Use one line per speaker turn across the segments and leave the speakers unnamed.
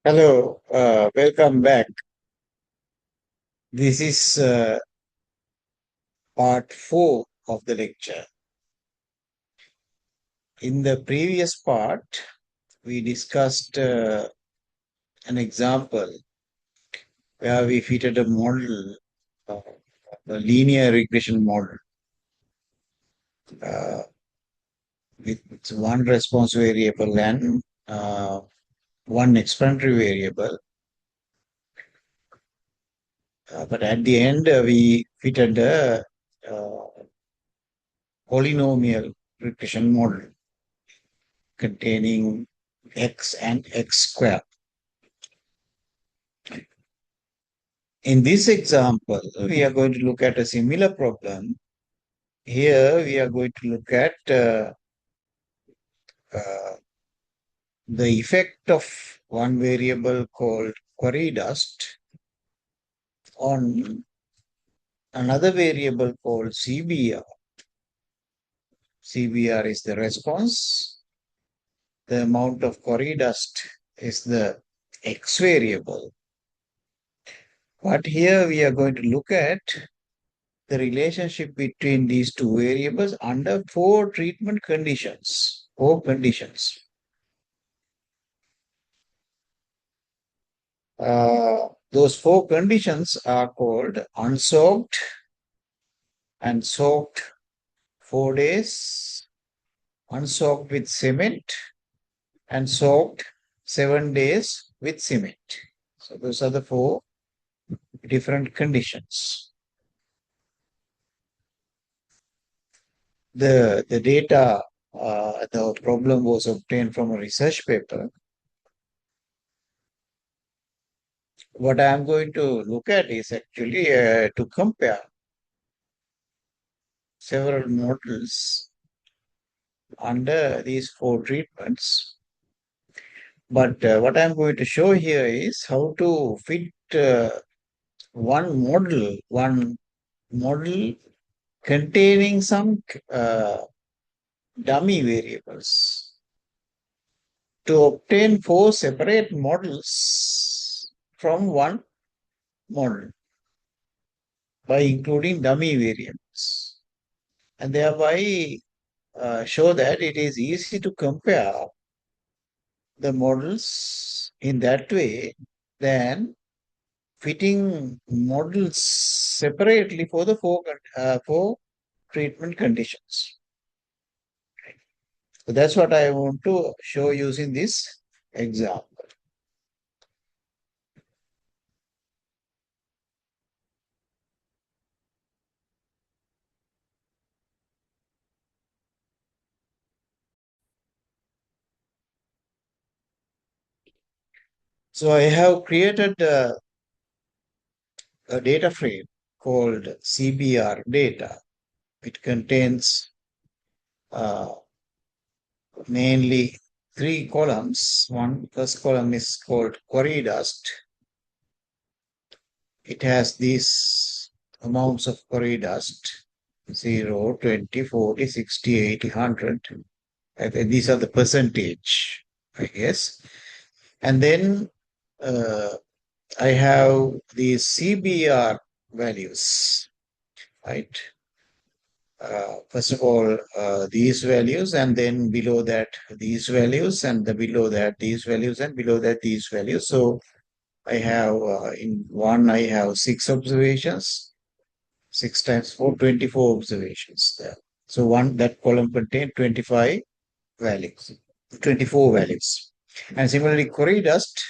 Hello, welcome back. This is part 4 of the lecture. In the previous part, we discussed an example where we fitted a model, uh, a linear regression model, uh, with one response variable and one explanatory variable. But at the end, we fitted a polynomial regression model containing x and x squared. In this example, we are going to look at a similar problem. Here, we are going to look at uh, the effect of one variable called quarry dust on another variable called CBR. CBR is the response. The amount of quarry dust is the X variable. But here we are going to look at the relationship between these two variables under four treatment conditions. Four conditions. Those four conditions are called unsoaked and soaked 4 days, unsoaked with cement, and soaked 7 days with cement. So those are the four different conditions. The data, the problem was obtained from a research paper. What I'm going to look at is actually to compare several models under these four treatments. But what I'm going to show here is how to fit one model containing some dummy variables to obtain four separate models from one model by including dummy variables, and thereby show that it is easy to compare the models in that way than fitting models separately for the four treatment conditions. So that's what I want to show using this example. So I have created a data frame called CBR data. It contains uh, mainly three columns. First column is called quarry dust. It has these amounts of quarry dust: 0, 20, 40, 60, 80, 100. These are the percentage, I guess. And then uh, I have these CBR values, right? First of all, these values, and then below that, these values, and below that, these values, and below that, these values. So I have in one, I have 6 observations, 6 times 4, 24 observations there. So that column contains 25 values, 24 values. And similarly, quarry dust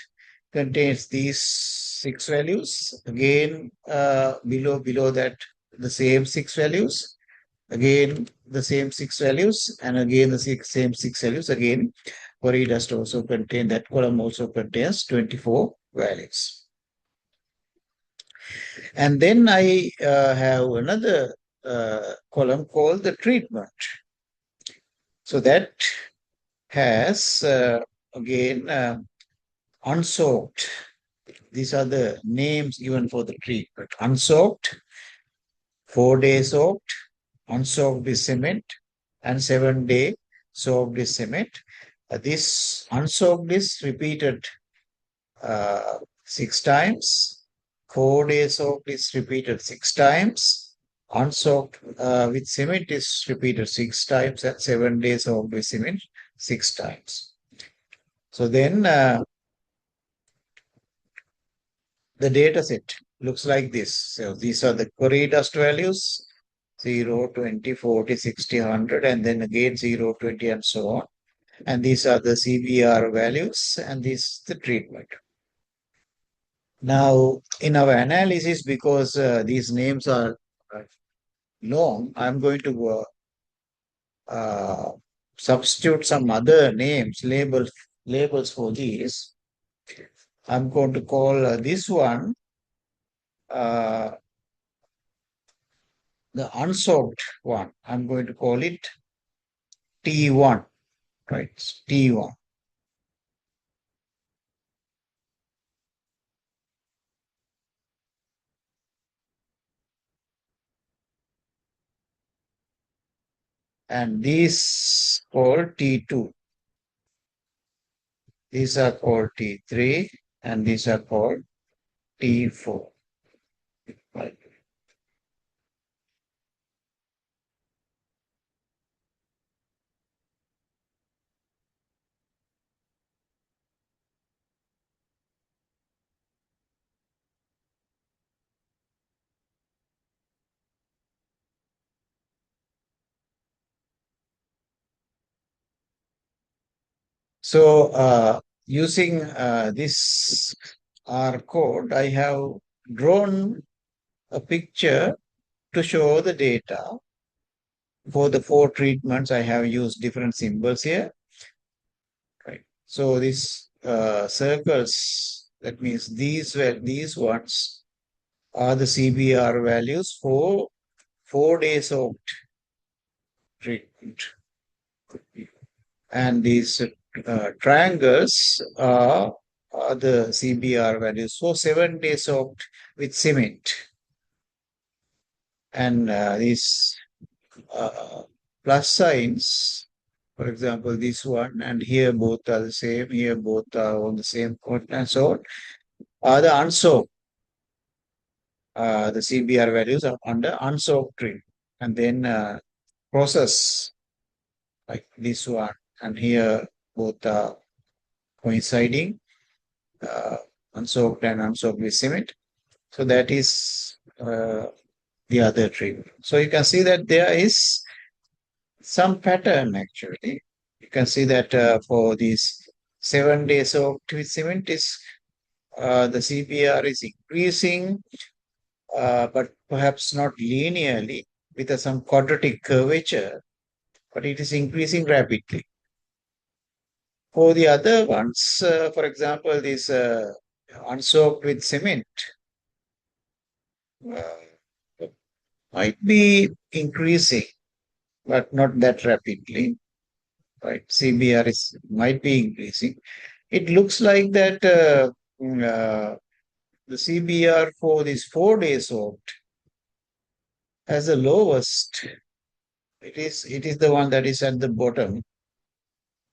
contains these 6 values. Again, below that, the same 6 values. Again, the same 6 values, and again the same 6 values. Again, quarry dust also contains, that column also contains 24 values. And then I have another column called the treatment. So that has again unsoaked. These are the names given for the treatment. Unsoaked, 4 day soaked, unsoaked with cement, and 7 day soaked with cement. This unsoaked is repeated 6 times. 4-day soaked is repeated 6 times. Unsoaked with cement is repeated 6 times, and 7 days soaked with cement 6 times. So then the data set looks like this. So these are the query dust values: 0, 20, 40, 60, 100, and then again 0, 20, and so on. And these are the CBR values, and this is the treatment. Now, in our analysis, because these names are long, I'm going to uh, substitute some other names, labels for these. I'm going to call this one uh, the unsoaked one. I'm going to call it T1, right? T1. And these called T2. These are called T3, and these are called T4. Right? So using this R code, I have drawn a picture to show the data. For the 4 treatments, I have used different symbols here. Right. So these circles, that means these ones are the CBR values for 4 days of treatment. And these triangles are the CBR values for 7 days soaked with cement. And these plus signs, for example, this one and here both are the same, here both are on the same code and so on, are the unsoaked. The CBR values are under unsoaked tree. And then process like this one and here both are coinciding, uh, unsoaked and unsoaked with cement. So that is the other tree. So you can see that there is some pattern actually. You can see that for these 7 days of with cement is the CPR is increasing, but perhaps not linearly with some quadratic curvature, but it is increasing rapidly. For the other ones, for example, this unsoaked with cement might be increasing, but not that rapidly. Right, CBR is might be increasing. It looks like that the CBR for these 4 days soaked has the lowest. It is the one that is at the bottom.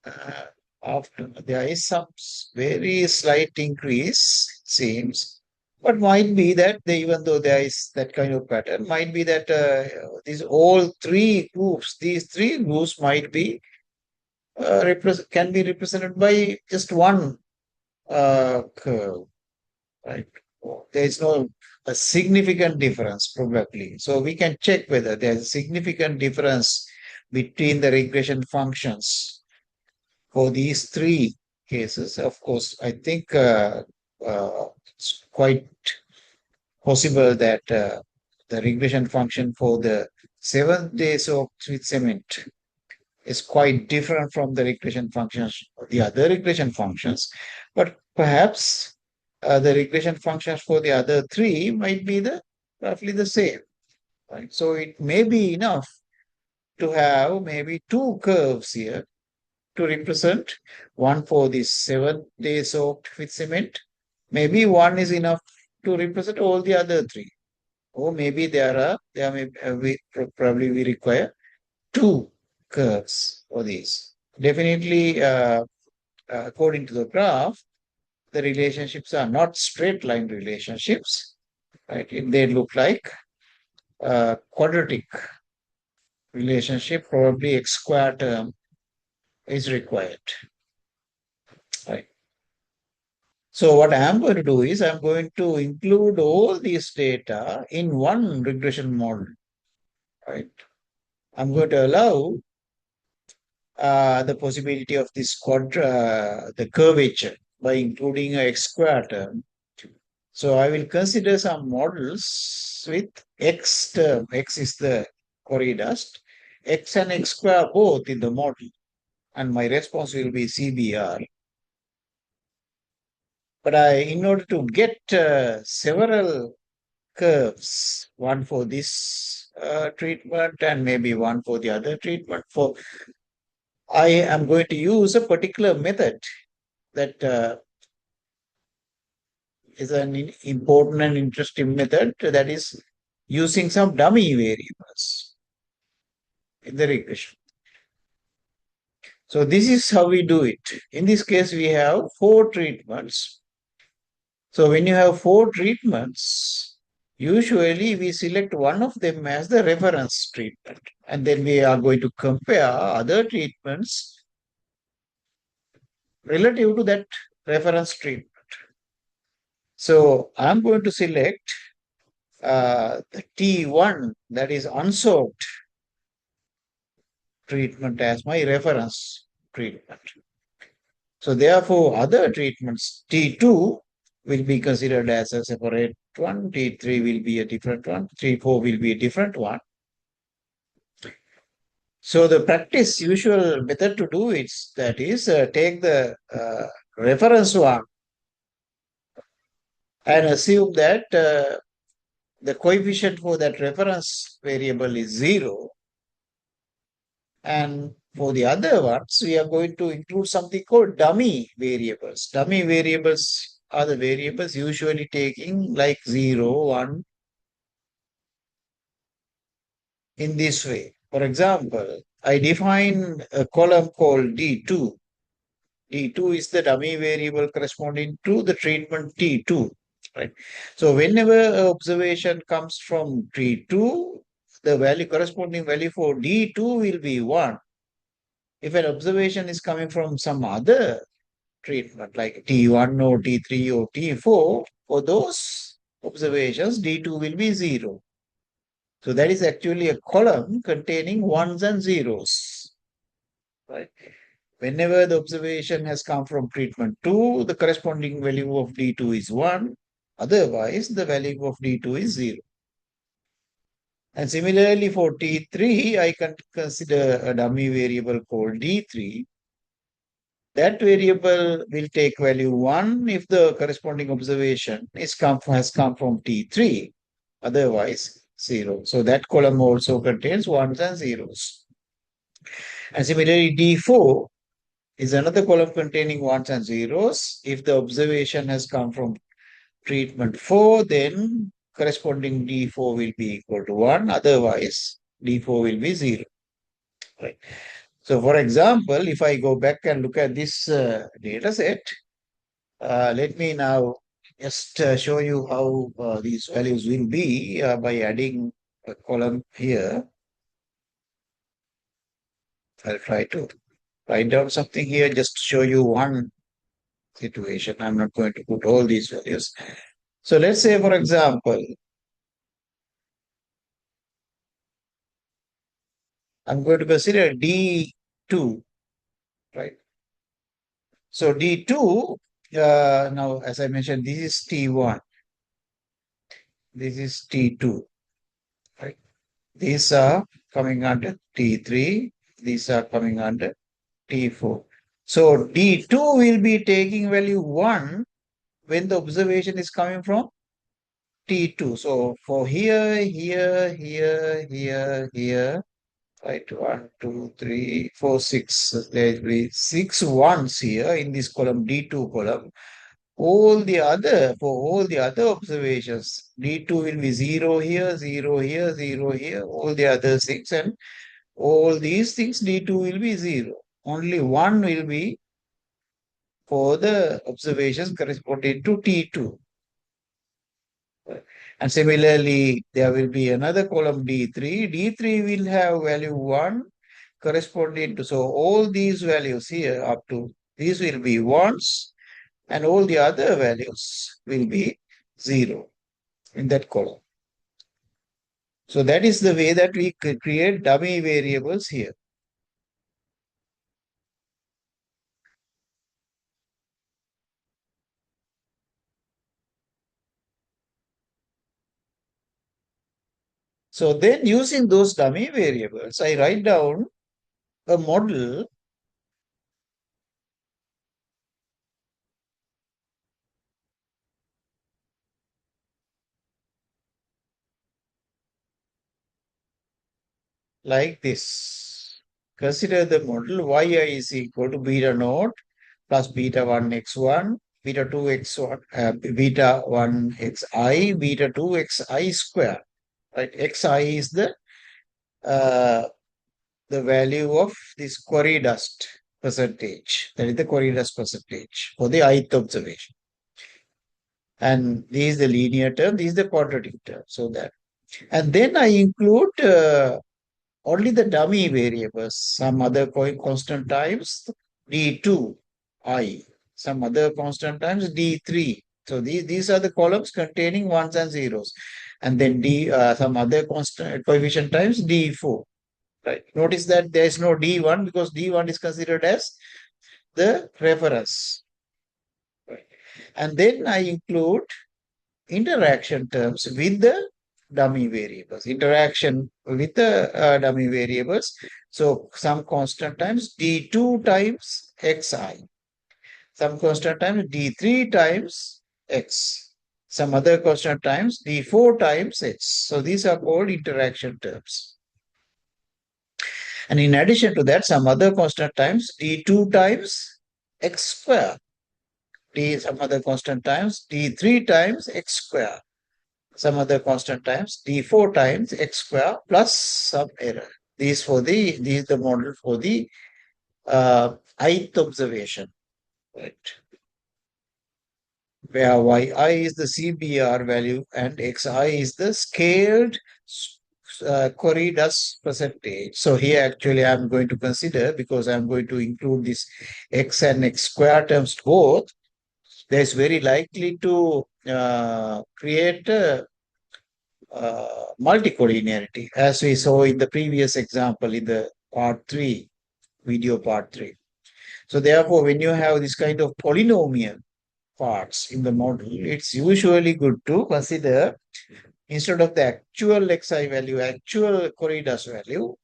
Uh, After there is some very slight increase, it seems, but might be that even though there is that kind of pattern, might be that these three groups might be can be represented by just one curve, right? There is no a significant difference probably. So we can check whether there is a significant difference between the regression functions for these 3 cases. Of course, I think it's quite possible that the regression function for the 7 days of with cement is quite different from the regression functions, the other regression functions, but perhaps the regression functions for the other 3 might be the roughly the same. Right? So it may be enough to have maybe 2 curves here to represent one for the 7 days soaked with cement. Maybe one is enough to represent all the other 3. Or maybe probably we require 2 curves for these. Definitely, according to the graph, the relationships are not straight line relationships, right? They look like quadratic relationship, probably x square term is required, right? So what I'm going to do is I'm going to include all these data in one regression model, right? I'm going to allow the possibility of this the curvature by including a x square term. So I will consider some models with x term. X is the corridust. X and x square both in the model. And my response will be CBR. But in order to get several curves, one for this treatment and maybe one for the other treatment, I am going to use a particular method that is an important and interesting method, that is using some dummy variables in the regression. So this is how we do it. In this case, we have 4 treatments. So when you have 4 treatments, usually we select one of them as the reference treatment. And then we are going to compare other treatments relative to that reference treatment. So I'm going to select the T1, that is unsolved treatment, as my reference treatment. So therefore, other treatments, T2 will be considered as a separate one, T3 will be a different one, T4 will be a different one. So the practice usual method to do is that is take the reference one and assume that the coefficient for that reference variable is 0. And for the other ones, we are going to include something called dummy variables. Dummy variables are the variables usually taking like 0, 1 in this way. For example, I define a column called D2. D2 is the dummy variable corresponding to the treatment T2. Right. So whenever an observation comes from T2, the value corresponding value for D2 will be 1. If an observation is coming from some other treatment like T1 or T3 or T4, for those observations, D2 will be 0. So that is actually a column containing ones and zeros. Right? Whenever the observation has come from treatment 2, the corresponding value of D2 is 1. Otherwise, the value of D2 is 0. And similarly for T3, I can consider a dummy variable called D3. That variable will take value 1 if the corresponding observation has come from T3. Otherwise, 0. So that column also contains ones and zeros. And similarly, D4 is another column containing ones and zeros. If the observation has come from treatment 4, then corresponding D4 will be equal to 1. Otherwise, D4 will be 0. Right. So for example, if I go back and look at this data set, let me now just show you how these values will be by adding a column here. I'll try to write down something here just to show you one situation. I'm not going to put all these values. So let's say, for example, I'm going to consider D2, right? So D2, now as I mentioned, this is T1. This is T2, right? These are coming under T3. These are coming under T4. So D2 will be taking value 1 when the observation is coming from T2. So for here, here, right? 1, 2, 3, 4, 6. There will be 6 ones here in this column, D2 column. For all the other observations, D2 will be 0 here, 0 here, 0 here, all the other things, and all these things, D2 will be 0. Only one will be for the observations corresponding to T2. And similarly, there will be another column D3. D3 will have value 1 corresponding to, so all these values here up to, these will be 1s, and all the other values will be 0 in that column. So that is the way that we create dummy variables here. So then using those dummy variables, I write down a model like this. Consider the model yi is equal to beta naught plus beta 1 x1, beta 2 x1, beta 1 xi, beta 2 xi square. Right? Xi is the value of this quarry dust percentage. That is the quarry dust percentage for the ith observation. And this is the linear term, this is the quadratic term. So that, and then I include only the dummy variables, some other constant times d2 I, some other constant times d3. So these are the columns containing ones and zeros, and then some other constant coefficient times d4. Right. Notice that there is no d1 because d1 is considered as the reference. Right. And then I include interaction terms with the dummy variables. Interaction with the dummy variables. So some constant times d2 times xi. Some constant times d3 times x. Some other constant times d4 times x. So these are called interaction terms. And in addition to that, some other constant times d2 times x square. Some other constant times d3 times x square. Some other constant times d4 times x square plus some error. These is the model for the ith observation, right? Where yi is the CBR value and xi is the scaled quarry dust percentage. So here actually I'm going to consider, because I'm going to include this x and x square terms both, there's very likely to create multicollinearity, as we saw in the previous example in the part 3, video part 3. So therefore, when you have this kind of polynomial parts in the model, it's usually good to consider, instead of the actual xi value, actual corridors value,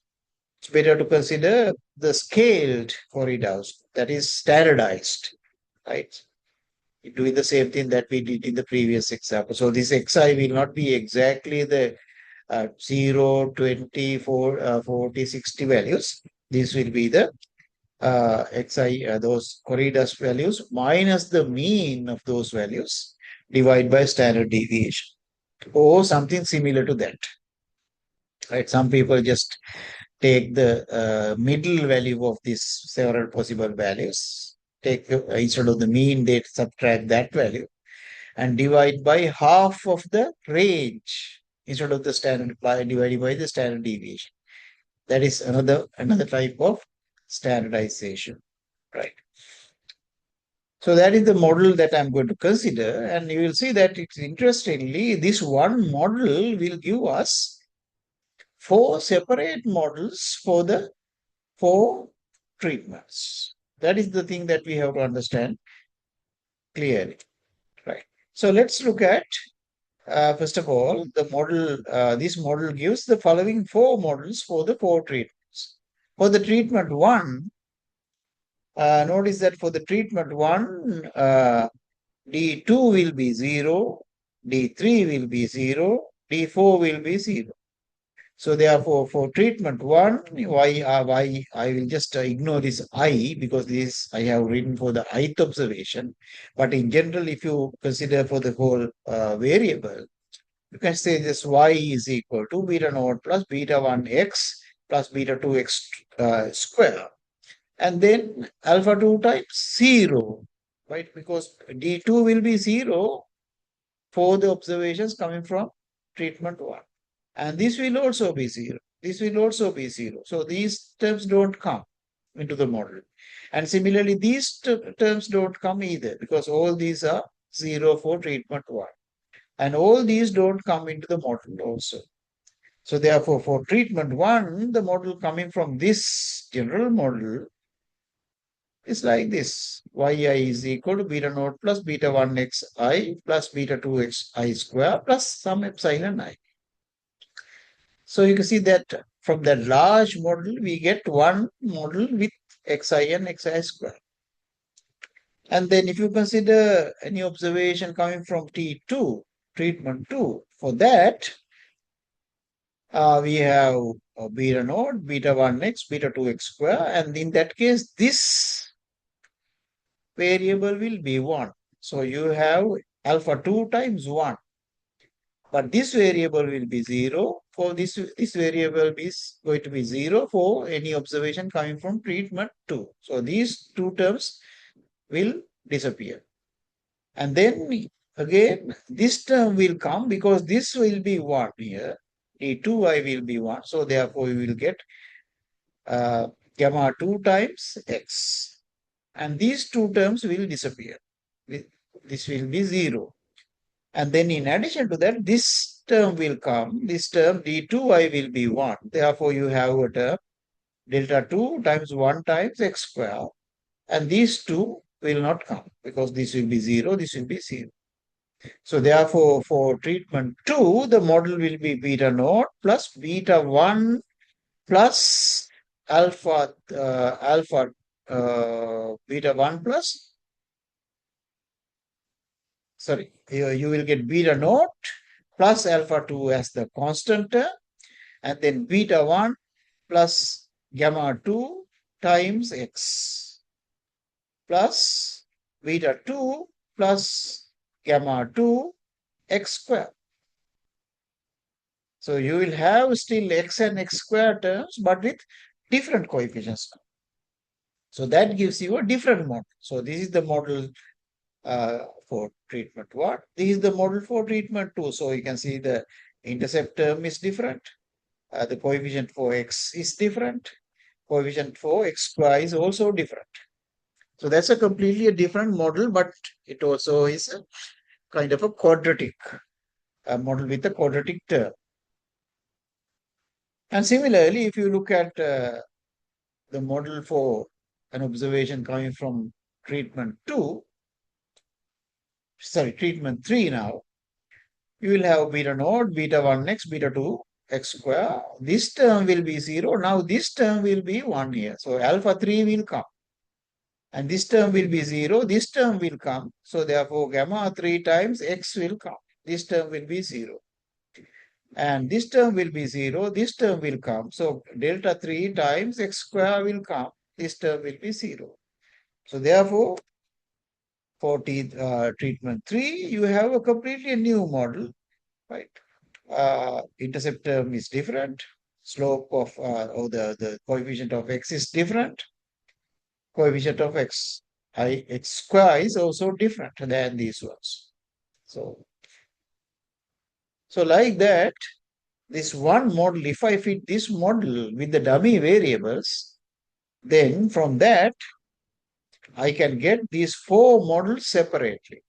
it's better to consider the scaled corridors, that is standardized, right? Doing the same thing that we did in the previous example. So this xi will not be exactly the 0, 20, 40, 60 values. This will be the xi, those corridors values minus the mean of those values divided by standard deviation or something similar to that. Right? Some people just take the middle value of these several possible values. Take instead of the mean, they subtract that value and divide by half of the range instead of the standard divided by the standard deviation. That is another type of standardization, right? So that is the model that I'm going to consider, and you will see that it's interestingly, this one model will give us 4 separate models for the 4 treatments. That is the thing that we have to understand clearly, right? So let's look at first of all, the model, this model gives the following 4 models for the 4 treatments. For the treatment 1, notice that for the treatment 1, D2 will be 0, D3 will be 0, D4 will be 0. So therefore, for treatment 1, why I will just ignore this I, because this I have written for the ith observation. But in general, if you consider for the whole variable, you can say this y is equal to beta naught plus beta 1x plus beta 2x square. And then alpha 2 times 0. right? Because D2 will be 0 for the observations coming from treatment 1. And this will also be 0. This will also be 0. So these terms don't come into the model. And similarly, these terms don't come either because all these are 0 for treatment 1. And all these don't come into the model also. So therefore, for treatment 1, the model coming from this general model is like this. Yi is equal to beta naught plus beta 1 xi plus beta 2 xi square plus some epsilon I. So you can see that from that large model, we get one model with xi and xi square. And then if you consider any observation coming from T2, treatment 2, for that, we have beta naught, beta 1x, beta 2x square. And in that case, this variable will be 1. So you have alpha 2 times 1. But this variable will be 0. For this variable is going to be 0 for any observation coming from treatment 2. So these two terms will disappear. And then again, this term will come because this will be 1 here. D2i will be 1. So therefore, we will get gamma 2 times x. And these two terms will disappear. This will be 0. And then in addition to that, this term will come. This term d2i will be 1. Therefore, you have a term delta 2 times 1 times x square. And these two will not come because this will be 0, this will be 0. So therefore, for treatment 2, the model will be beta naught plus beta 1 plus alpha beta 1 plus, sorry, you will get beta naught plus alpha 2 as the constant term, and then beta 1 plus gamma 2 times x plus beta 2 plus gamma 2 x square. So you will have still x and x square terms, but with different coefficients. So that gives you a different model. So this is the model for treatment 1. This is the model for treatment 2. So you can see the intercept term is different. The coefficient for x is different. Coefficient for x square is also different. So that's a completely different model, but it also is a kind of a quadratic model with a quadratic term. And similarly, if you look at the model for an observation coming from treatment 3 now, you will have beta naught, beta 1x, beta 2 x square. This term will be 0. Now this term will be 1 here. So alpha 3 will come. And this term will be 0. This term will come. So therefore gamma 3 times x will come. This term will be 0. And this term will be 0. This term will come. So delta 3 times x square will come. This term will be 0. So therefore, for treatment 3, you have a completely new model, right? Intercept term is different. Slope of, or the coefficient of x is different. Coefficient of x square is also different than these ones. So like that, this one model, if I fit this model with the dummy variables, then from that, I can get these 4 models separately.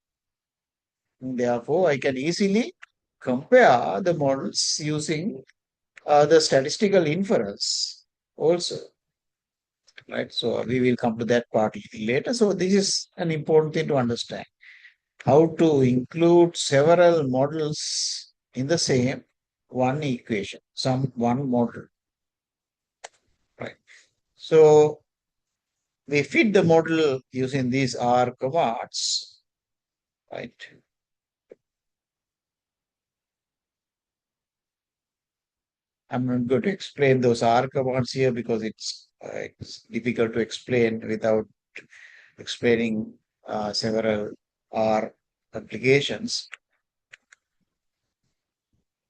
Therefore, I can easily compare the models using the statistical inference also. Right. So we will come to that part later. So this is an important thing to understand. How to include several models in the same one equation, one model. Right. So we fit the model using these R commands. Right. I'm not going to explain those R commands here because it's difficult to explain without explaining several R applications.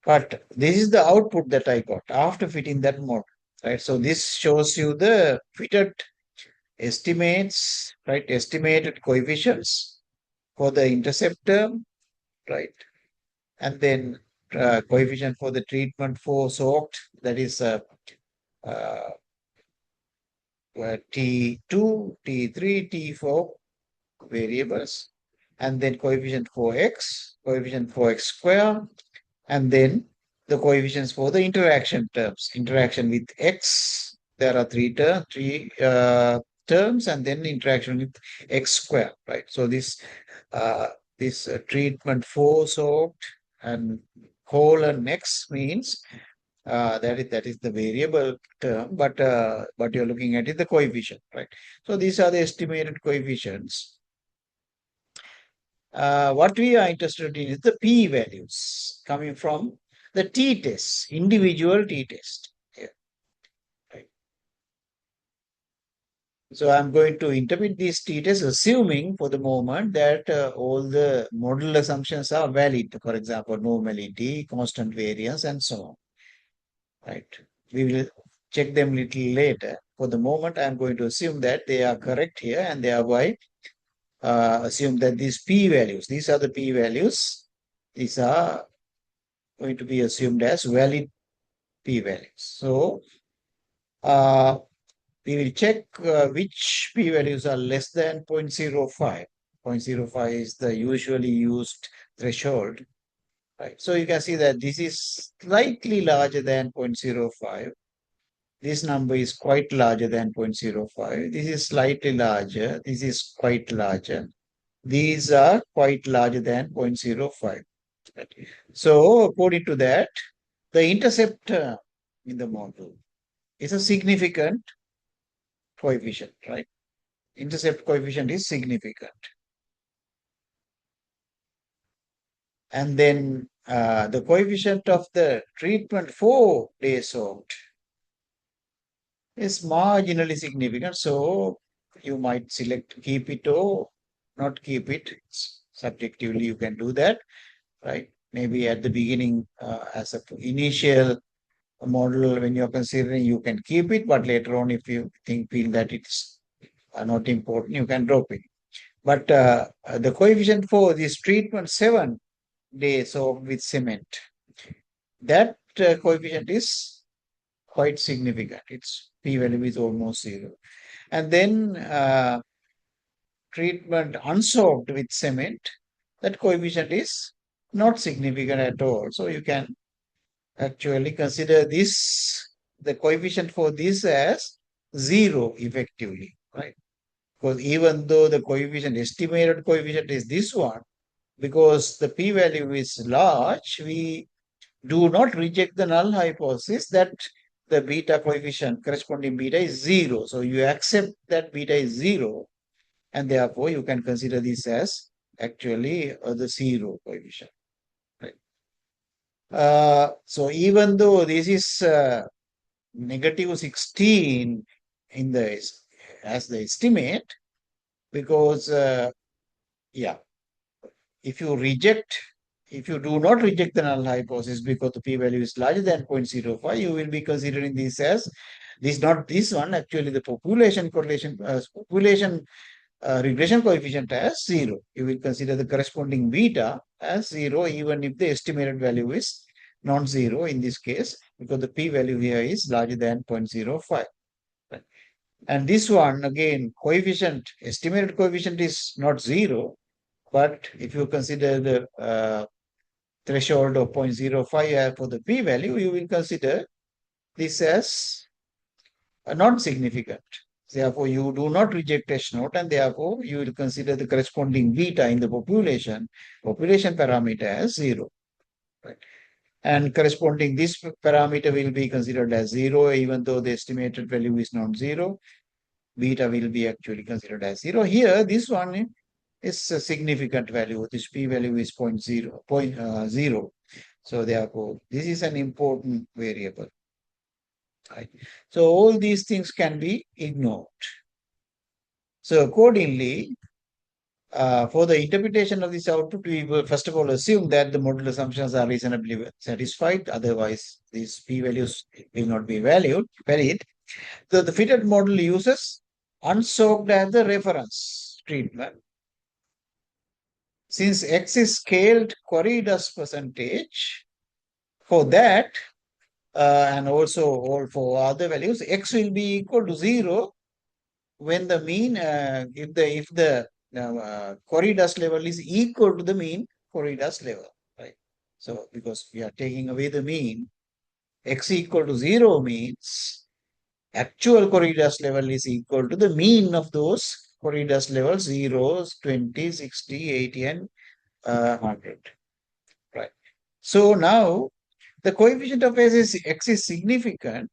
But this is the output that I got after fitting that model, right? So this shows you the fitted estimates, right? Estimated coefficients for the intercept term, right? And then coefficient for the treatment for soaked, that is uh, T2, T3, T4 variables, and then coefficient for x square, and then the coefficients for the interaction terms. Interaction with x, there are three terms, and then interaction with x square, right? So uh, this treatment for soaked and colon x means that is the variable term, but you're looking at it the coefficient, right? So these are the estimated coefficients. What we are interested in is the p values coming from the t-test, individual t-test. Yeah, right. So I'm going to interpret these t-tests assuming for the moment that all the model assumptions are valid. For example, normality, constant variance, and so on. Right. We will check them little later. For the moment, I'm going to assume that they are correct here, and thereby assume that these p values, these are the p values, these are going to be assumed as valid p values. So uh, we will check which p values are less than 0.05. 0.05 is the usually used threshold. Right. So you can see that this is slightly larger than 0.05. This number is quite larger than 0.05. This is slightly larger. This is quite larger. These are quite larger than 0.05. Right. So according to that, the intercept in the model is a significant coefficient, right? Intercept coefficient is significant. And then the coefficient of the treatment for day soaked is marginally significant. So you might select keep it or not keep it. Subjectively, you can do that, right? Maybe at the beginning, as an initial model, when you're considering, you can keep it, but later on, if you feel that it's not important, you can drop it. But the coefficient for this treatment 7 days of with cement, that coefficient is quite significant. Its p-value is almost zero. And then treatment unsoaked with cement, that coefficient is not significant at all. So you can actually consider this, the coefficient for this as zero effectively, right? Because even though the coefficient, estimated coefficient is this one, because the p-value is large, we do not reject the null hypothesis that the beta coefficient, corresponding beta is zero. So you accept that beta is zero, and therefore you can consider this as actually the zero coefficient. Right? So even though this is negative 16 in the as the estimate, because yeah, if you do not reject the null hypothesis because the p-value is larger than 0.05, you will be considering this as not this one, actually the population correlation, population regression coefficient as zero. You will consider the corresponding beta as zero, even if the estimated value is non-zero in this case, because the p-value here is larger than 0.05. Right? And this one, again, coefficient, estimated coefficient is not zero, but if you consider the threshold of 0.05 for the p-value, you will consider this as not significant. Therefore, you do not reject H naught, and therefore you will consider the corresponding beta in the population parameter as zero. Right? And corresponding this parameter will be considered as zero, even though the estimated value is not zero. Beta will be actually considered as zero. Here, this one is a significant value. This p-value is 0.0. So therefore, this is an important variable. Right? So all these things can be ignored. So accordingly, for the interpretation of this output, we will first of all assume that the model assumptions are reasonably satisfied. Otherwise, these p-values will not be valid. So the fitted model uses unsoaked as the reference treatment. Since X is scaled quarry dust percentage, for that, and also all for other values, X will be equal to 0 when the mean, if the quarry dust level is equal to the mean quarry dust level, right? So because we are taking away the mean, X equal to 0 means actual quarry dust level is equal to the mean of those quarry dust levels 0, 20, 60, 80, and 100. Right. So now the coefficient of X is significant,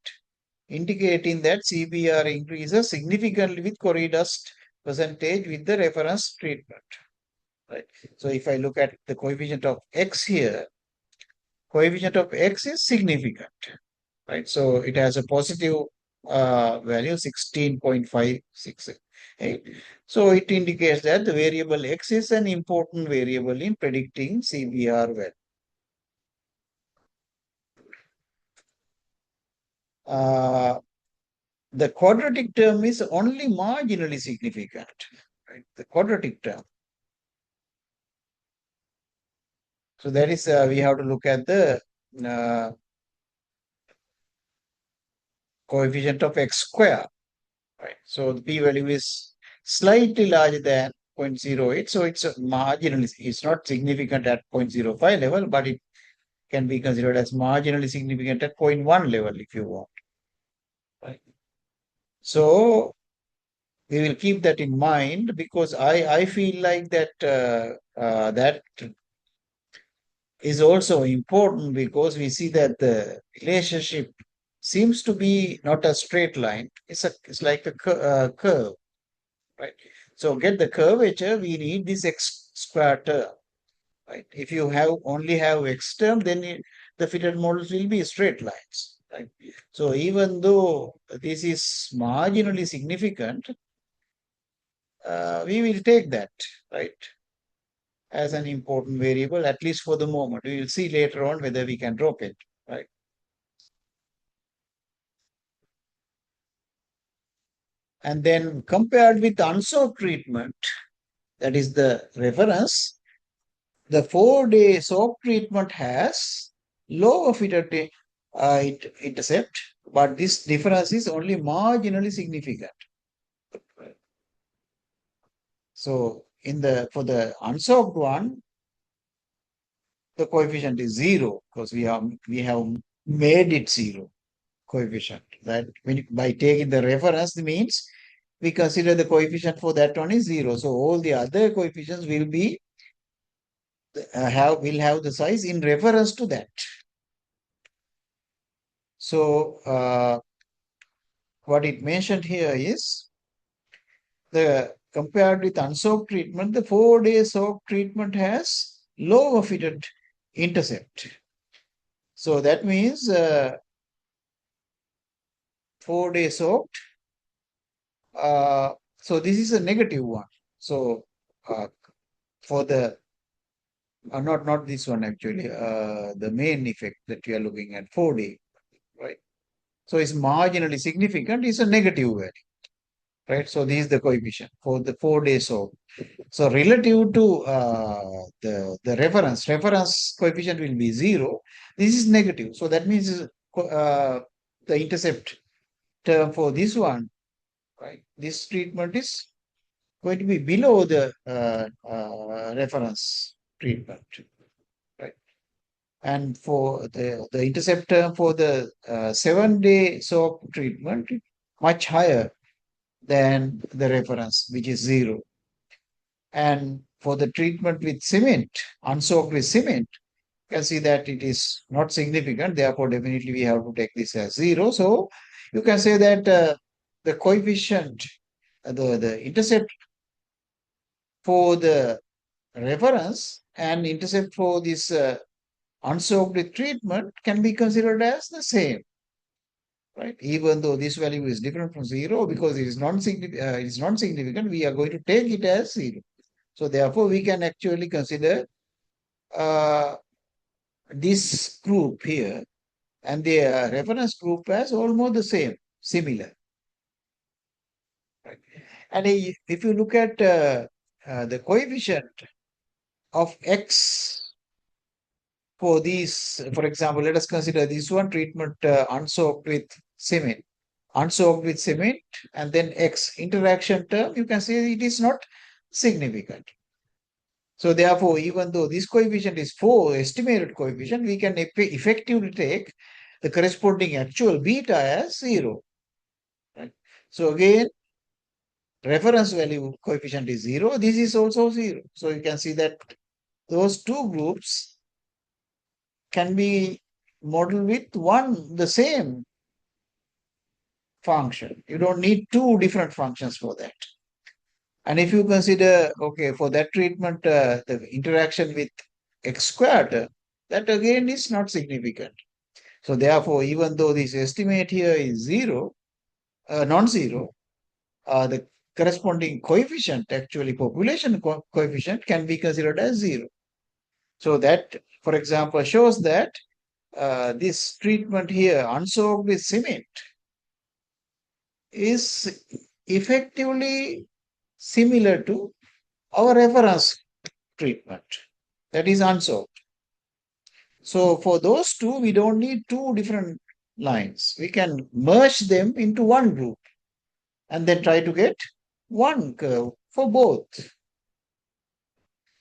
indicating that CBR increases significantly with quarry dust percentage with the reference treatment. Right. So if I look at the coefficient of X here, coefficient of X is significant. Right. So it has a positive value 16.568. So it indicates that the variable X is an important variable in predicting CBR value. The quadratic term is only marginally significant, right? The quadratic term. So that is, we have to look at the coefficient of X square, right? So the p-value is slightly larger than 0.08. So it's marginally, it's not significant at 0.05 level, but it can be considered as marginally significant at 0.1 level if you want, right? So we will keep that in mind because I feel like that that is also important because we see that the relationship seems to be not a straight line. It's like a curve, right? So get the curvature, we need this X square term, right? If you only have X term, then the fitted models will be straight lines, right? So even though this is marginally significant, we will take that, right, as an important variable, at least for the moment. We will see later on whether we can drop it, right? And then compared with unsoaked treatment, that is the reference, the 4-day soak treatment has lower fitted intercept, but this difference is only marginally significant. So for the unsoaked one, the coefficient is 0 because we have made it 0 coefficient. That by taking the reference means we consider the coefficient for that one is 0. So all the other coefficients will be will have the size in reference to that. So what it mentioned here is the compared with unsoaked treatment, the 4-day soak treatment has lower fitted intercept. So that means 4-day soaked. So this is a negative one. So for the not this one actually, the main effect that we are looking at 4-day, right? So it's marginally significant, it's a negative value, right? So this is the coefficient for the 4-day soak. So relative to the reference coefficient will be 0. This is negative. So that means the intercept term for this one, right? This treatment is going to be below the reference treatment, right? And for the intercept term for the 7-day soak treatment, much higher than the reference, which is 0. And for the treatment with cement, unsoaked with cement, you can see that it is not significant. Therefore, definitely we have to take this as 0. So you can say that the coefficient, the intercept for the reference and intercept for this unsoaked with treatment can be considered as the same, right? Even though this value is different from 0 because it is non-significant, we are going to take it as 0. So therefore, we can actually consider this group here and the reference group as almost the same, similar. Right? And if you look at the coefficient of X for these, for example, let us consider this one treatment unsoaked with cement. Unsoaked with cement and then X interaction term, you can see it is not significant. So therefore, even though this coefficient is 4 estimated coefficient, we can effectively take the corresponding actual beta as 0. Right? So again, reference value coefficient is 0. This is also 0. So you can see that those two groups can be modeled with the same function. You don't need two different functions for that. And if you consider, okay, for that treatment, the interaction with x squared, that again is not significant. So therefore, even though this estimate here is zero, non-zero, the corresponding coefficient, actually population coefficient, can be considered as 0. So that, for example, shows that this treatment here, unsoaked with cement, is effectively similar to our reference treatment, that is unsoaked. So for those two, we don't need two different lines. We can merge them into one group and then try to get one curve for both.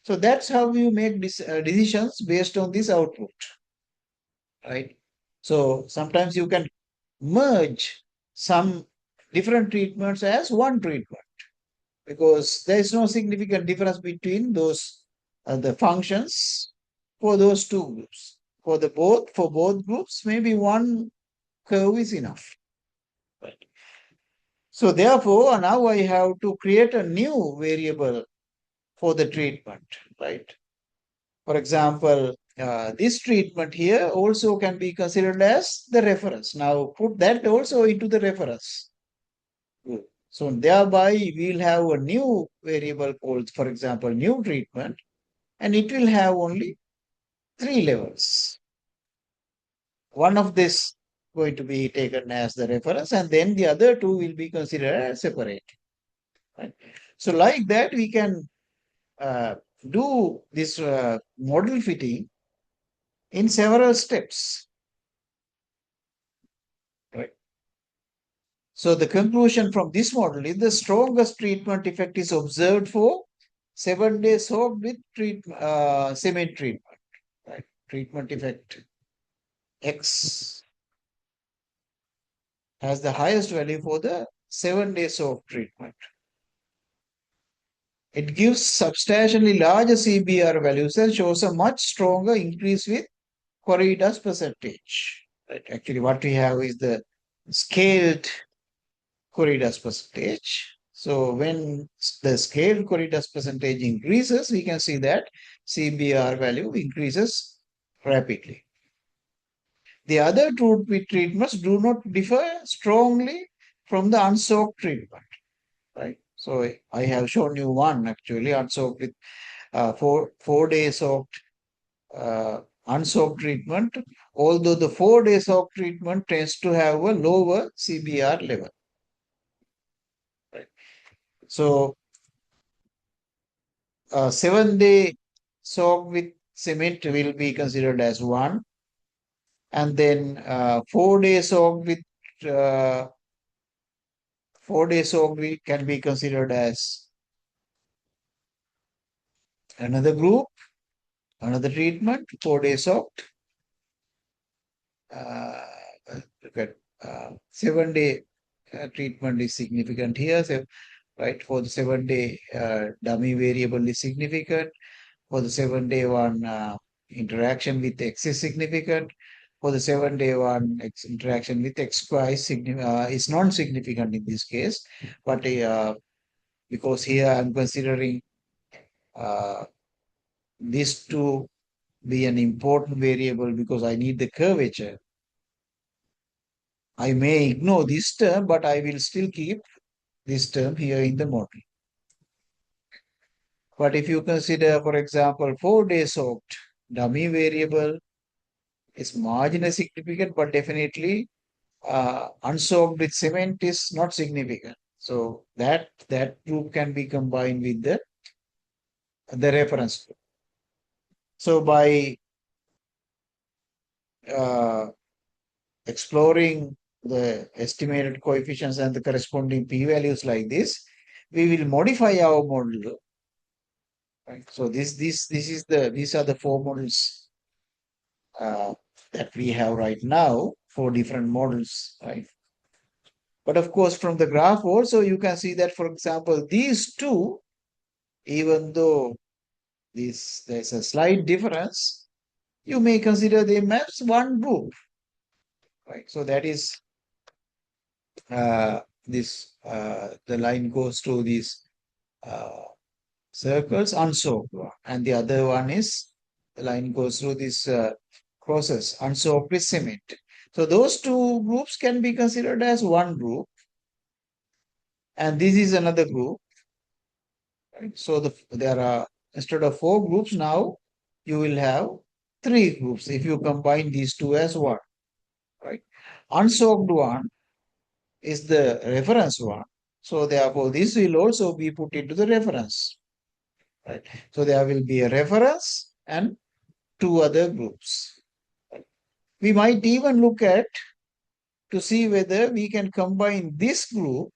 So that's how you make decisions based on this output, right? So sometimes you can merge some different treatments as one treatment because there is no significant difference between those the functions for those two groups. For both groups, maybe one curve is enough. Right. So therefore, now I have to create a new variable for the treatment, right? For example, this treatment here also can be considered as the reference. Now put that also into the reference group. So thereby we'll have a new variable called, for example, new treatment, and it will have only 3 levels. One of this going to be taken as the reference, and then the other two will be considered as separate. Right? So like that, we can do this model fitting in several steps. Right? So the conclusion from this model is the strongest treatment effect is observed for 7 days soaked with cement treatment. Right? Treatment effect X has the highest value for the 7 days soaked treatment. It gives substantially larger CBR values and shows a much stronger increase with corridors percentage. Right? Actually, what we have is the scaled corridors percentage. So when the scaled corridors percentage increases, we can see that CBR value increases rapidly. The other two treatments do not differ strongly from the unsoaked treatment. Right? So I have shown you one actually unsoaked with 4 days soaked unsoaked treatment, although the 4 days soaked treatment tends to have a lower CBR level. Right. So 7 day soaked with cement will be considered as 1, and then 4 days soaked with 4 days soaked can be considered as another group, another treatment, 4 days soaked. Look at 7 day treatment is significant here. So, right, for the 7 day dummy variable is significant. For the 7 day one, interaction with X is significant. For the 7 day one, interaction with XY is non-significant in this case. But because here I'm considering uh, this to be an important variable because I need the curvature. I may ignore this term, but I will still keep this term here in the model. But if you consider, for example, 4 days soaked dummy variable is marginally significant, but definitely unsoaked with cement is not significant. So that group can be combined with the reference group. So by exploring the estimated coefficients and the corresponding p-values like this, we will modify our model. Right? So these are the four models that we have right now, four different models, right? But of course, from the graph also, you can see that, for example, these two, even though there's a slight difference, you may consider them as one group, right? So that is the line goes to these uh, circles unsolved one, and the other one is the line goes through this crosses unsolved with cement. So those two groups can be considered as one group, and this is another group. Right? So there are, instead of four groups now, you will have three groups if you combine these two as one. Right? Unsolved one is the reference one. So therefore, this will also be put into the reference. Right? So there will be a reference and two other groups. Right? We might even look at to see whether we can combine this group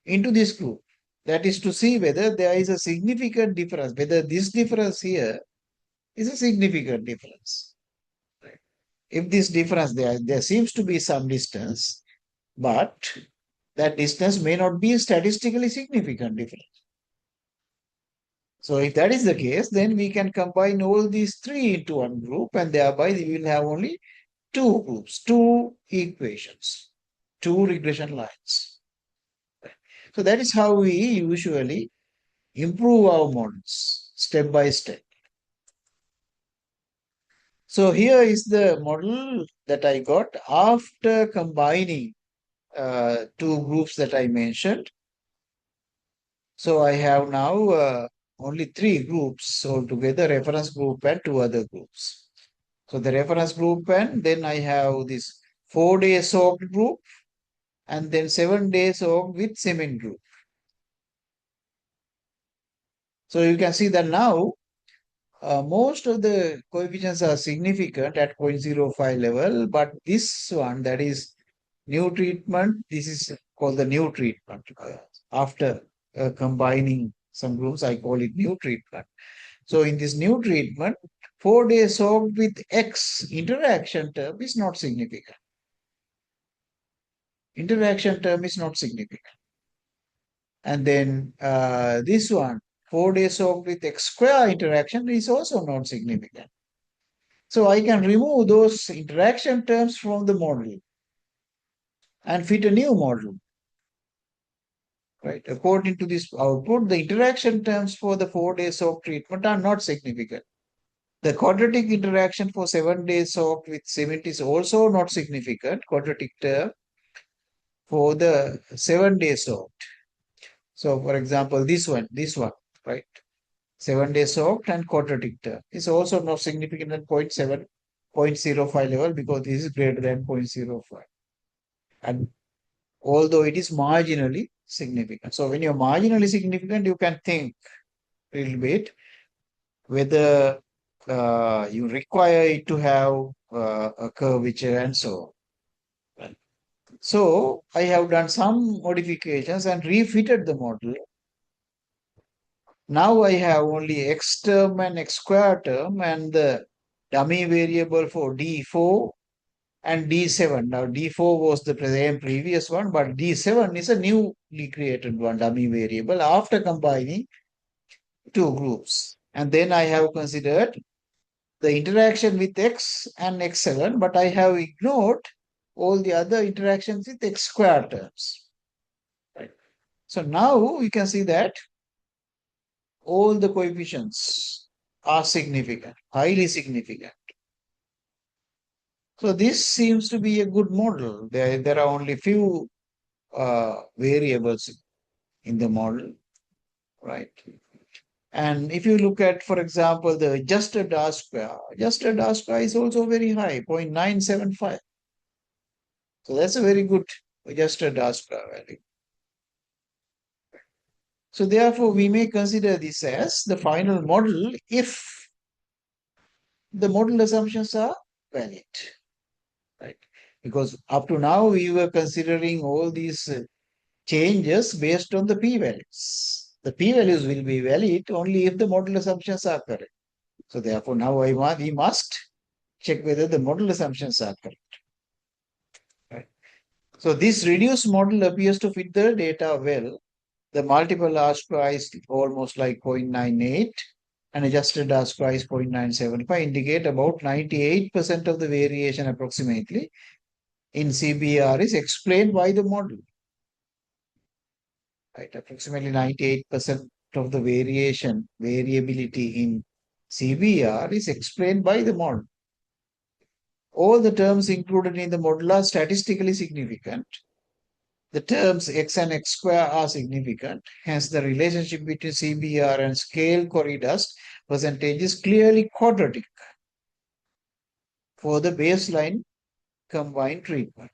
into this group. That is to see whether there is a significant difference, whether this difference here is a significant difference. Right? If this difference, there seems to be some distance, but that distance may not be a statistically significant difference. So if that is the case, then we can combine all these three into one group, and thereby we will have only two groups, two equations, two regression lines. So that is how we usually improve our models step by step. So here is the model that I got after combining two groups that I mentioned. So I have now only three groups altogether, reference group and two other groups. So the reference group, and then I have this 4-day soaked group, and then 7 days soaked with cement group. So you can see that now most of the coefficients are significant at 0.05 level, but this one, that is new treatment, this is called the new treatment. After combining some groups, I call it new treatment. So in this new treatment, 4 days soaked with X interaction term is not significant. Interaction term is not significant. And then this one, 4 days soaked with X square interaction is also not significant. So I can remove those interaction terms from the model and fit a new model. Right? According to this output, the interaction terms for the 4 days soak treatment are not significant. The quadratic interaction for 7 days soaked with cement is also not significant, quadratic term for the 7 days soaked. So for example, this one, right? 7 days soaked and quadratic term is also not significant at 0.05 level because this is greater than 0.05. And although it is marginally significant. So when you're marginally significant, you can think a little bit whether you require it to have a curvature and so on. So I have done some modifications and refitted the model. Now I have only x term and x square term and the dummy variable for D4 and D7. Now D4 was the same previous one, but D7 is a newly created one, dummy variable, after combining two groups. And then I have considered the interaction with X and X7, but I have ignored all the other interactions with X square terms. Right? So now we can see that all the coefficients are significant, highly significant. So this seems to be a good model. There are only few variables in the model, right? And if you look at, for example, the adjusted R square is also very high, 0.975. So that's a very good adjusted R square value. So therefore, we may consider this as the final model if the model assumptions are valid, right? Because up to now, we were considering all these changes based on the p-values. The p-values will be valid only if the model assumptions are correct. So therefore, now we must check whether the model assumptions are correct. Right? So this reduced model appears to fit the data well. The multiple R-square is almost like 0.98 and adjusted R-square is 0.975, indicate about 98% of the variation approximately in CBR is explained by the model. Right? Approximately 98% of the variability in CBR is explained by the model. All the terms included in the model are statistically significant. The terms x and x square are significant. Hence, the relationship between CBR and scale Cori dust percentage is clearly quadratic for the baseline combined treatment.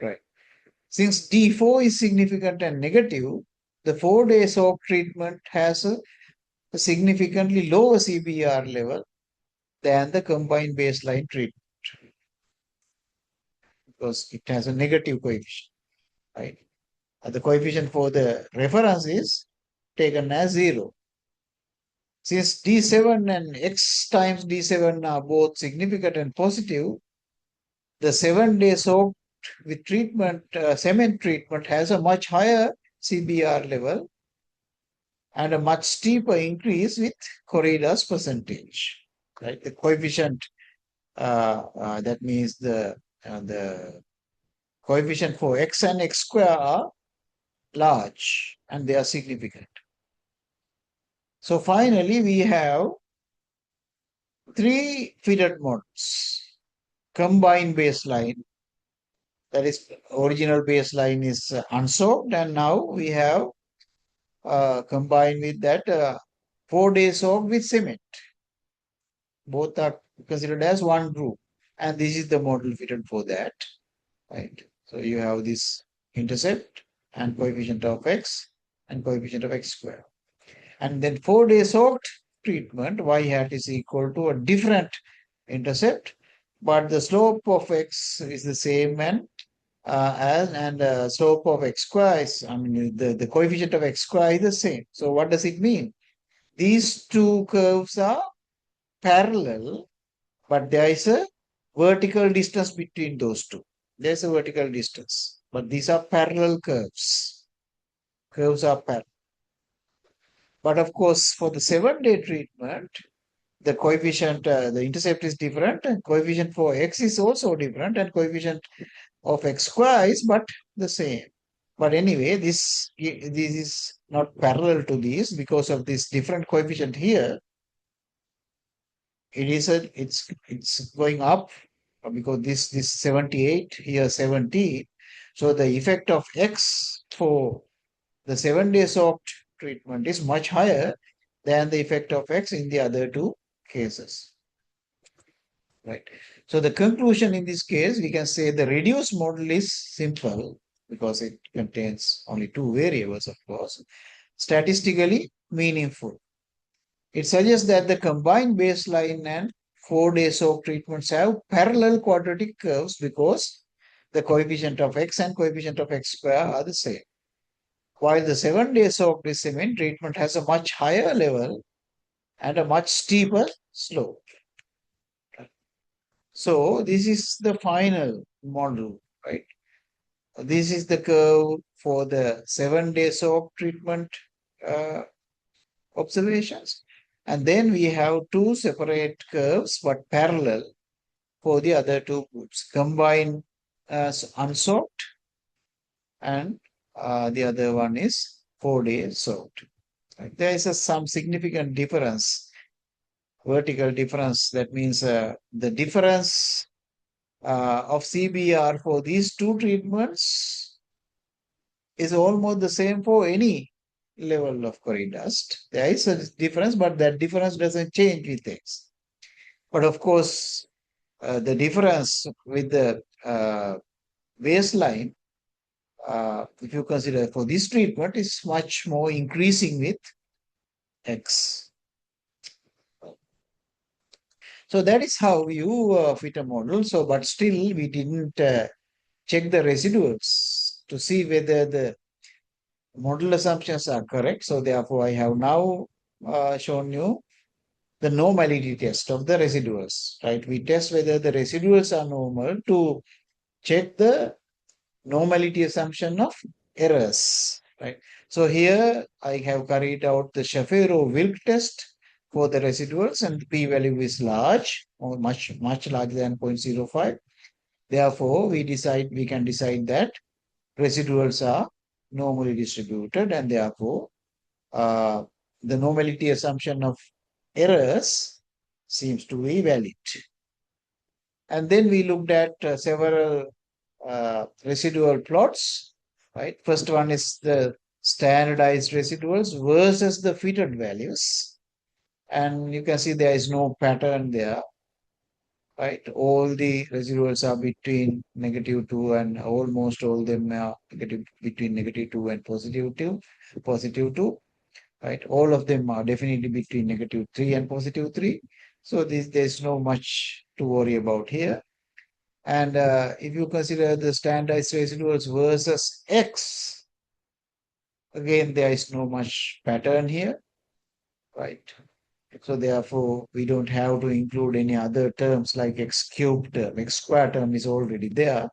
Right. Since D4 is significant and negative, the 4-day soap treatment has a significantly lower CBR level than the combined baseline treatment because it has a negative coefficient, right? The coefficient for the reference is taken as 0. Since D7 and x times D7 are both significant and positive, the 7-day soaked with treatment, cement treatment has a much higher CBR level and a much steeper increase with Cori dust percentage. Right? The coefficient, that means the coefficient for x and x square are large and they are significant. So finally, we have 3 fitted models. Combined baseline, that is original baseline is unsoaked, and now we have combined with that 4-day soak with cement. Both are considered as one group, and this is the model fitted for that, right? So you have this intercept and coefficient of x and coefficient of x square. And then 4-day soaked treatment, y hat is equal to a different intercept, but the slope of x is the same and slope of x square is, the coefficient of x square is the same. So what does it mean? These two curves are parallel, but there is a vertical distance between those two. There's a vertical distance, but these are parallel curves. Curves are parallel. But of course, for the 7-day treatment, the coefficient, the intercept is different, and coefficient for x is also different, and coefficient of x square is but the same. But anyway, this is not parallel to this because of this different coefficient here. It's going up because this 78 here 70. So the effect of x for the 7-day soaked treatment is much higher than the effect of x in the other two cases. Right. So the conclusion in this case, we can say the reduced model is simple because it contains only 2 variables, of course, statistically meaningful. It suggests that the combined baseline and 4-day soak treatments have parallel quadratic curves because the coefficient of x and coefficient of x square are the same. While the 7-day soaked with cement treatment has a much higher level and a much steeper slope. So this is the final model, right? This is the curve for the 7-day soak treatment observations. And then we have 2 separate curves but parallel for the other 2 groups, combined as unsoaked and the other one is 4-day soaked. Right? There is some significant difference, vertical difference. That means the difference of CBR for these 2 treatments is almost the same for any level of Cori dust. There is a difference, but that difference doesn't change with x. But of course, the difference with the baseline if you consider for this treatment, is much more increasing with X. So that is how you fit a model. So, but still we didn't check the residuals to see whether the model assumptions are correct. So therefore, I have now shown you the normality test of the residuals, right? We test whether the residuals are normal to check the normality assumption of errors, right? So here I have carried out the Shapiro-Wilk test for the residuals, and the p-value is large, or much larger than 0.05. Therefore, we can decide that residuals are normally distributed, and therefore uh, the normality assumption of errors seems to be valid. And then we looked at several residual plots, right? First one is the standardized residuals versus the fitted values. And you can see there is no pattern there, right? All the residuals are between -2 and almost all of them are between -2 and +2, right? All of them are definitely between -3 and +3. So there's no much to worry about here. And if you consider the standardized residuals versus X, again, there is no much pattern here, right? So therefore, we don't have to include any other terms like X cubed term. X square term is already there,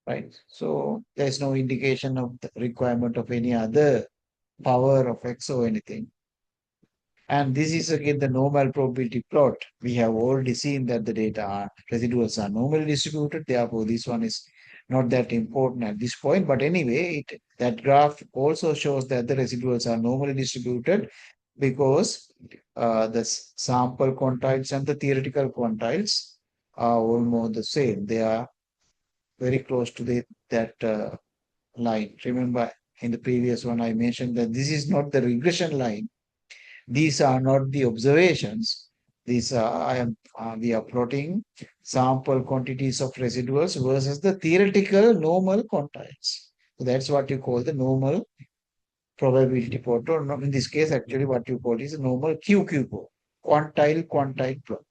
right? So there's no indication of the requirement of any other power of X or anything. And this is again the normal probability plot. We have already seen that the residuals are normally distributed. Therefore, this one is not that important at this point. But anyway, that graph also shows that the residuals are normally distributed because the sample quantiles and the theoretical quantiles are almost the same. They are very close to that line. Remember, in the previous one, I mentioned that this is not the regression line. These are not the observations. These are, we are plotting sample quantities of residuals versus the theoretical normal quantiles. So that's what you call the normal probability plot, or in this case, actually, what you call is a normal QQ plot, quantile plot.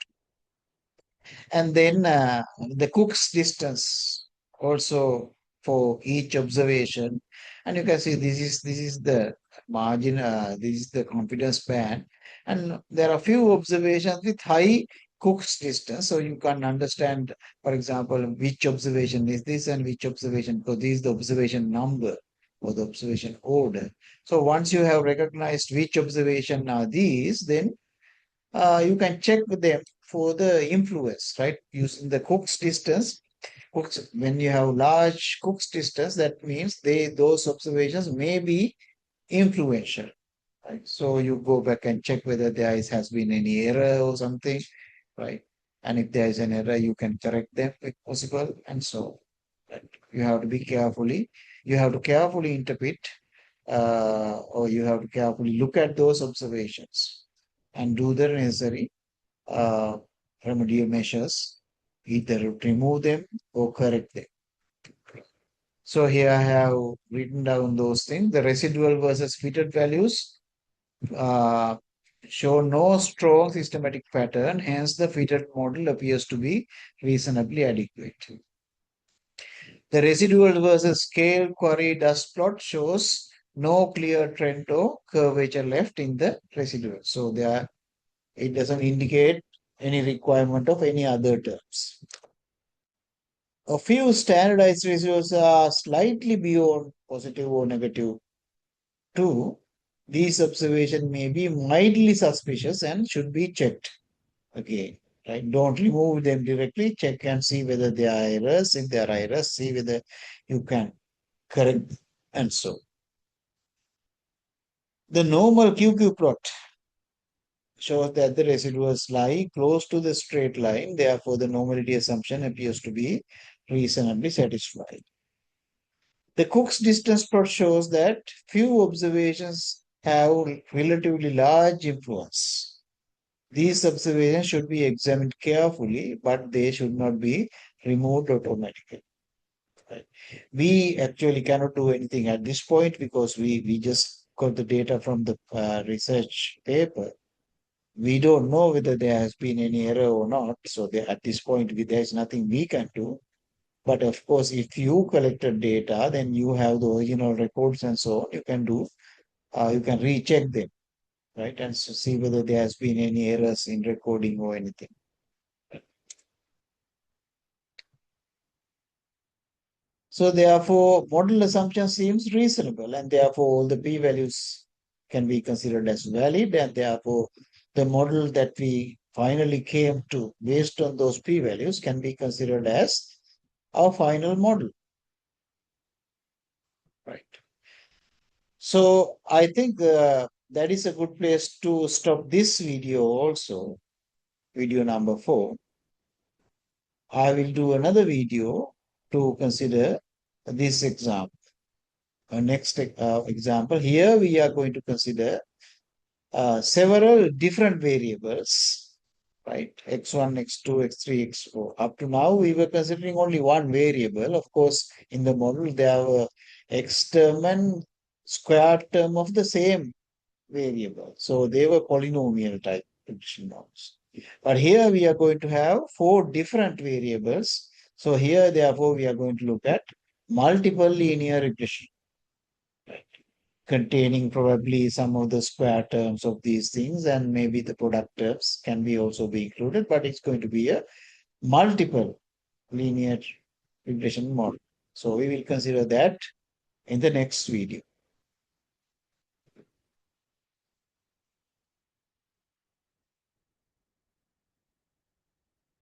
And then the Cook's distance also for each observation. And you can see this is the margin, this is the confidence band. And there are few observations with high Cook's distance. So you can understand, for example, which observation is this and which observation, because this is the observation number or the observation order. So once you have recognized which observation are these, then you can check with them for the influence, right? Using the Cook's distance. When you have large Cook's distance, that means those observations may be influential, right? So you go back and check whether has been any error or something, right? And if there is an error, you can correct them if possible, and so right? You have to be you have to carefully interpret, or you have to carefully look at those observations and do the necessary uh, remedial measures, either remove them or correct them. So here I have written down those things. The residual versus fitted values uh, show no strong systematic pattern. Hence, the fitted model appears to be reasonably adequate. The residual versus scale query dust plot shows no clear trend or curvature left in the residual. So it doesn't indicate any requirement of any other terms. A few standardized residuals are slightly beyond positive or -2. These observations may be mildly suspicious and should be checked again. Right? Don't remove them directly. Check and see whether there are errors. If there are errors, see whether you can correct and so. The normal QQ plot shows that the residuals lie close to the straight line. Therefore, the normality assumption appears to be reasonably satisfied. The Cook's distance plot shows that few observations have relatively large influence. These observations should be examined carefully, but they should not be removed automatically. Right? We actually cannot do anything at this point because we just got the data from the research paper. We don't know whether there has been any error or not. So at this point, there's nothing we can do. But of course, if you collected data, then you have the original records and so on. You can recheck them, right? And so see whether there has been any errors in recording or anything. So therefore, model assumption seems reasonable, and therefore all the p-values can be considered as valid, and therefore the model that we finally came to based on those p-values can be considered as our final model, right? So I think that is a good place to stop this video also, video number 4. I will do another video to consider this example. Next example, here we are going to consider several different variables, right? X1, X2, X3, X4. Up to now, we were considering only one variable. Of course, in the model, there were X term and square term of the same variable. So they were polynomial type prediction models. But here we are going to have 4 different variables. So here, therefore, we are going to look at multiple linear regression, right, containing probably some of the square terms of these things, and maybe the product terms can be also be included, but it's going to be a multiple linear regression model. So we will consider that in the next video.